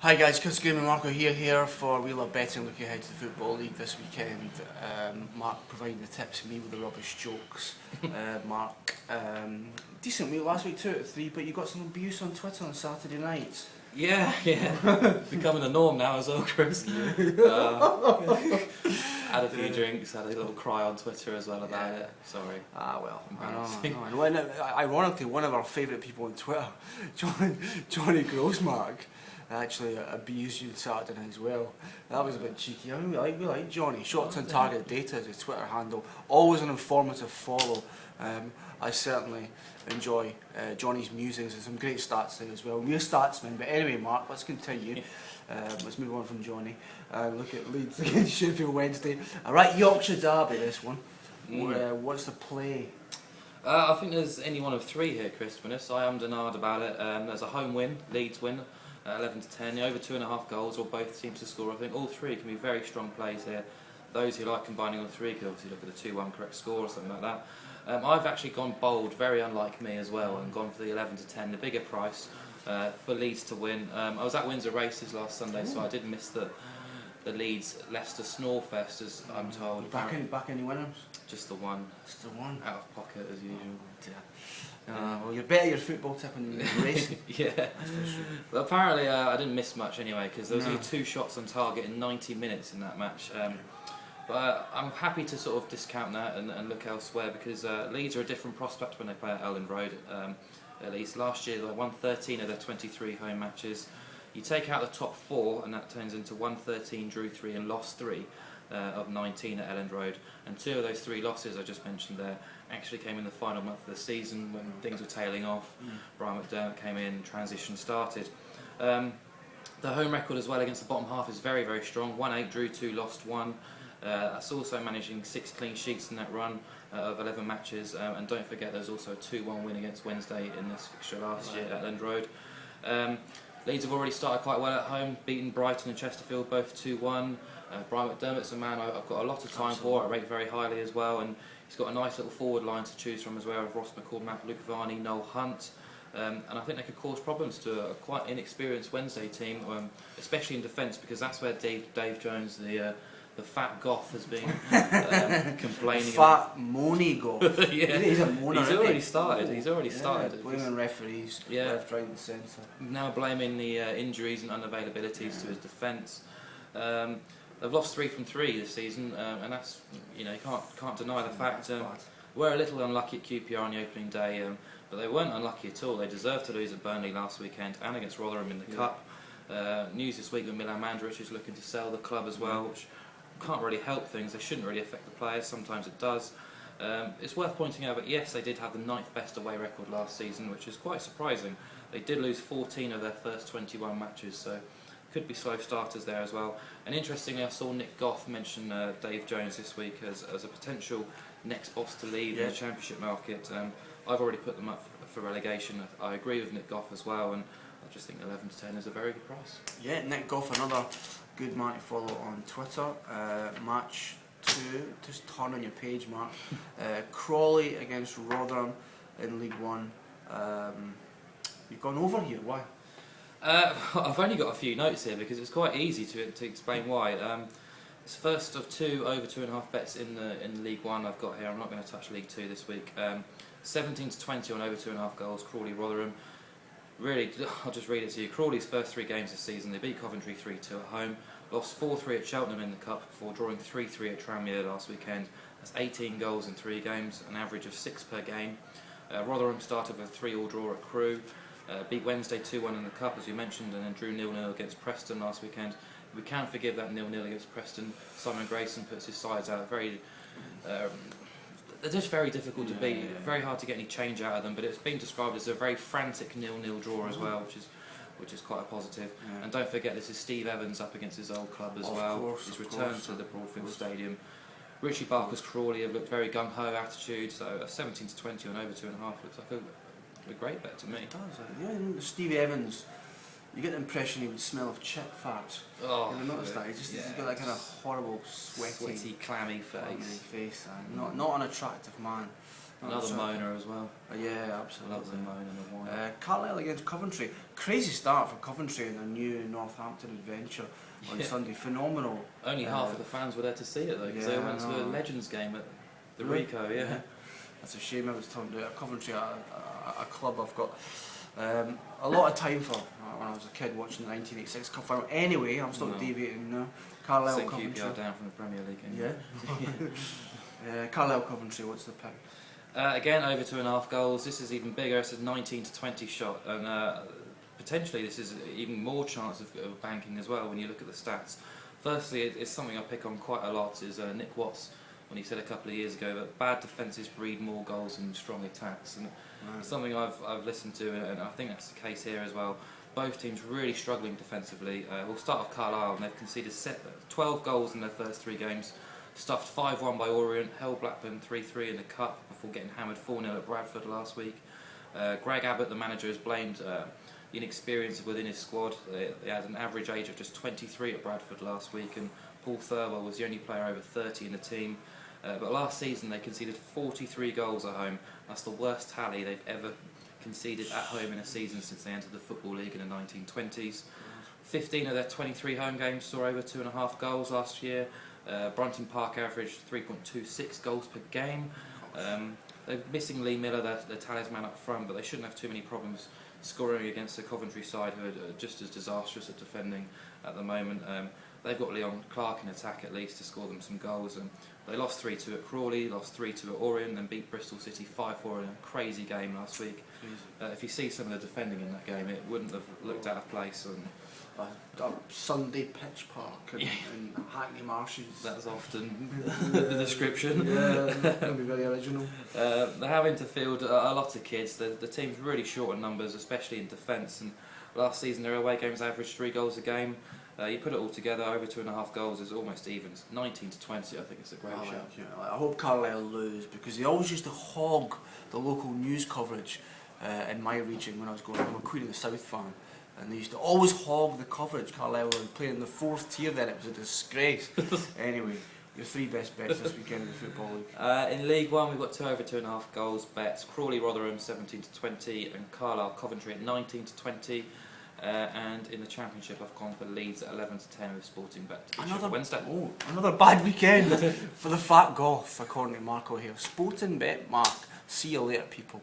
Hi guys, Chris Graham and Marco here for We Love Betting, looking ahead to the Football League this weekend. Mark providing the tips, me with the rubbish jokes. Mark, decent week last week, 2 out of 3, but you got some abuse on Twitter on Saturday nights. Yeah, becoming the norm now as well, Chris. Had a few drinks, had a little cry on Twitter as well about it. Sorry. Well, I know. Ironically, one of our favourite people on Twitter, Johnny Grossmark, actually abused you Saturday night as well. That was a bit cheeky. I mean, we like Johnny. Shots on target data is his Twitter handle. Always an informative follow. I certainly enjoy Johnny's musings and some great stats there as well. We're statsmen, but anyway, Mark, let's continue. Let's move on from Johnny. Look at Leeds against Sheffield Wednesday. Alright, Yorkshire Derby, this one. What's the play? I think there's any one of 3 here, Chris, to be honest. I am denied about it. There's a home win, Leeds win, 11-10, over 2.5 goals, or both teams to score. I think all 3 can be very strong plays here. Those who like combining all 3 could obviously look at the 2-1 correct score or something like that. I've actually gone bold, very unlike me as well, and gone for the 11-10, the bigger price for Leeds to win. I was at Windsor Races last Sunday, so I did miss the Leeds-Leicester Snorefest, as I'm told. Back any winners? Just the one. Just the one? Out of pocket, as usual. Well, you're better at your football tipping than the race. Yeah. Well, apparently I didn't miss much anyway, because there was only 2 shots on target in 90 minutes in that match. But I'm happy to sort of discount that and look elsewhere, because Leeds are a different prospect when they play at Elland Road. At least last year they won 13 of their 23 home matches. You take out the top 4 and that turns into 1-13, drew 3 and lost 3 of 19 at Elland Road. And 2 of those 3 losses I just mentioned there actually came in the final month of the season when things were tailing off. Brian McDermott came in, transition started. The home record as well against the bottom half is very, very strong. 1-8, drew 2, lost 1. That's also managing 6 clean sheets in that run of 11 matches. And don't forget there's also a 2-1 win against Wednesday in this fixture last year at Elland Road. Leeds have already started quite well at home, beaten Brighton and Chesterfield both 2-1. Brian McDermott's a man I've got a lot of time for, I rate very highly as well, and he's got a nice little forward line to choose from as well, with Ross McCall, Matt Luke Varney, Noel Hunt. And I think they could cause problems to a quite inexperienced Wednesday team, especially in defence, because that's where Dave Jones, the fat goth, has been complaining. Fat moany goth. Yeah. He's a moaner. He's already started. He's already started. Blaming referees, left, right, and centre. Now blaming the injuries and unavailabilities to his defence. They've lost 3 from 3 this season, and that's, you can't deny the fact. We're a little unlucky at QPR on the opening day, but they weren't unlucky at all. They deserved to lose at Burnley last weekend and against Rotherham in the Cup. News this week that Milan Mandaric is looking to sell the club as well, which can't really help things. They shouldn't really affect the players. Sometimes it does. It's worth pointing out that yes, they did have the 9th best away record last season, which is quite surprising. They did lose 14 of their first 21 matches, so could be slow starters there as well. And interestingly, I saw Nick Goff mention Dave Jones this week as a potential next boss to leave in the Championship market. I've already put them up for relegation. I agree with Nick Goff as well, and I just think 11-10 is a very good price. Yeah, Nick Goff, another good man to follow on Twitter. Match 2, just turn on your page, Mark. Crawley against Rotherham in League One. You've gone over here, why? I've only got a few notes here because it's quite easy to explain why. It's first of 2 over 2.5 bets in the League One I've got here. I'm not going to touch League 2 this week. 17-20 on over 2.5 goals. Crawley Rotherham. Really, I'll just read it to you. Crawley's first 3 games this season, they beat Coventry 3-2 at home, lost 4-3 at Cheltenham in the Cup before drawing 3-3 at Tranmere last weekend. That's 18 goals in 3 games, an average of 6 per game. Rotherham started with a 3-3 draw at Crewe. Beat Wednesday 2-1 in the Cup, as you mentioned, and then drew 0-0 against Preston last weekend. We can't forgive that 0-0 against Preston. Simon Grayson puts his sides out. They're just very difficult to beat. Very hard to get any change out of them. But it's been described as a very frantic 0-0 draw as well, which is quite a positive. And don't forget, this is Steve Evans up against his old club as well. His return to the Broadfield Stadium. Richie Barker's Crawley have looked very gung-ho attitude. So a 17-20 on over 2.5 looks like a great bet to me. It does. Steve Evans, you get the impression he would smell of chip fat. Oh, you ever noticed that? He's got that kind of horrible, sweaty, clammy face. Not an attractive man. Another moaner as well. Yeah, absolutely. Loves a moan and a whine. Carlisle against Coventry. Crazy start for Coventry in their new Northampton adventure on Sunday. Phenomenal. Only half of the fans were there to see it though, because they went to a Legends game at the Really? Rico. Yeah. That's a shame. I was talking about Coventry, a club I've got a lot of time for when I was a kid watching the 1986 Cup final. Anyway, I'm still deviating now. Carlisle, Sent Coventry. QPR down from the Premier League. Anyway. Yeah. Carlisle, Coventry. What's the pick? Again, over 2.5 goals. This is even bigger. It's a 19 to 20 shot, and potentially this is even more chance of banking as well when you look at the stats. Firstly, it's something I pick on quite a lot. Is Nick Watts when he said a couple of years ago that bad defences breed more goals than strong attacks, and it's something I've listened to, and I think that's the case here as well. Both teams really struggling defensively. We'll start off Carlisle, and they've conceded 12 goals in their first 3 games. Stuffed 5-1 by Orient, held Blackburn 3-3 in the Cup before getting hammered 4-0 at Bradford last week. Greg Abbott, the manager, has blamed inexperience within his squad. They had an average age of just 23 at Bradford last week, and Paul Thurwell was the only player over 30 in the team. But last season they conceded 43 goals at home. That's the worst tally they've ever conceded at home in a season since they entered the Football League in the 1920s. 15 of their 23 home games saw over 2.5 goals last year. Brunton Park averaged 3.26 goals per game. They're missing Lee Miller, their talisman up front, but they shouldn't have too many problems scoring against the Coventry side, who are just as disastrous at defending at the moment. They've got Leon Clark in attack at least to score them some goals. And they lost 3-2 at Crawley, lost 3-2 at Orient, and beat Bristol City 5-4 in a crazy game last week. If you see some of the defending in that game, it wouldn't have looked out of place. And A Sunday pitch park in Hackney Marshes. that's often the description. Yeah, that'll be very original. They're having to field a lot of kids. The team's really short in numbers, especially in defence. And last season their away games averaged 3 goals a game. You put it all together, over 2.5 goals is almost even. 19 to 20, I think it's a great shout. I hope Carlisle lose, because they always used to hog the local news coverage in my region when I was going. I'm a Queen of the South fan, and they used to always hog the coverage. Carlisle were playing in the 4th tier then, it was a disgrace. Anyway, your 3 best bets this weekend in the Football League. In League One, we've got 2 over 2.5 goals bets. Crawley Rotherham 17 to 20, and Carlisle Coventry at 19 to 20. And in the Championship, I've gone for Leeds at 11 to 10 with Sporting Bet Wednesday. Another bad weekend for the Fat Goth, according to Marco here. Sporting Bet Mark. See you later, people.